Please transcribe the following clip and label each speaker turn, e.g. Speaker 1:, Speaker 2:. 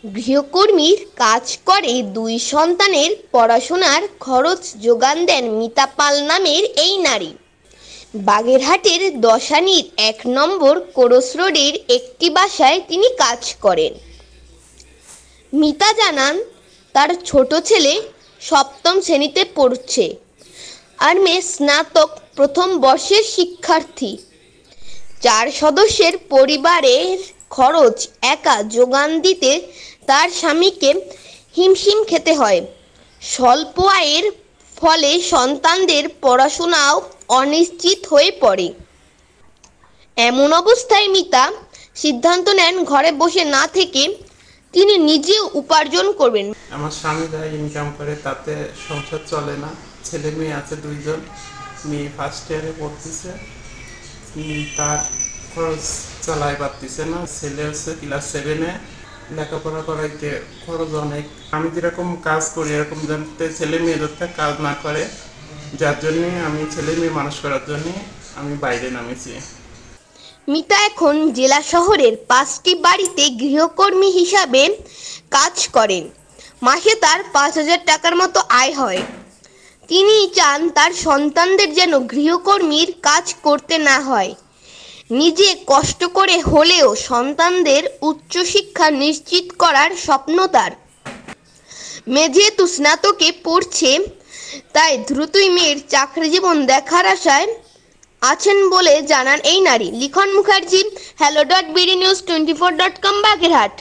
Speaker 1: গৃহকর্মীর কাজ করে দুই সন্তানের পড়াশোনার খরচ যোগান দেন মিতা পাল নামের এই নারী। বাগেরহাটের দশানীর ১ নম্বর কোরস রোডের একটি বাসায় তিনি কাজ করেন। মিতা জানান, তার ছোট ছেলে সপ্তম শ্রেণীতে পড়ছে আর মেয়ে স্নাতক প্রথম বর্ষের শিক্ষার্থী। 4 সদস্যের পরিবারের খরচ একা যোগান দিতে তার স্বামীকে হিমশিম খেতে হয়। স্বল্প আয়ের ফলে সন্তানদের পড়াশোনাও অনিশ্চিত হয়ে পড়ে। এমন অবস্থায় মিতা সিদ্ধান্ত নেন ঘরে বসে না থেকে তিনি নিজে উপার্জন করবেন।
Speaker 2: আমার স্বামী যা ইনকাম করে তাতে সংসার চলে না। ছেলে মেয়ে আছে 2 জন। মেয়ে ফার্স্ট ইয়ারে পড়তেছে, তার খরচ চালাই পারতেছে না। ছেলে হচ্ছে ক্লাস 7-এ, লেখাপড়া করাইতে খরচ অনেক। আমি যেরকম কাজ করি এরকম জানতে ছেলে মেয়েদের কাজ না করে, যার জন্যে আমি ছেলে মেয়ে মানুষ করার জন্যে আমি বাইরে নামেছি।
Speaker 1: মিতা এখন জেলা শহরের 5টি বাড়িতে গৃহকর্মী হিসাবে কাজ করেন। মাসে তার 5,000 টাকার মতো আয় হয়। তিনি চান তার সন্তানদের যেন গৃহকর্মীর কাজ করতে না হয়। নিজে কষ্ট করে হলেও সন্তানদের উচ্চশিক্ষা নিশ্চিত করার স্বপ্ন তার। মেয়ে যেহেতু স্নাতকে পড়ছে, তাই দ্রুতই মেয়ের চাকরি জীবন দেখার আশায় আছেন বলে জানান এই নারী। লিখন মুখার্জি, hello.bdnews24.com, বাগেরহাট।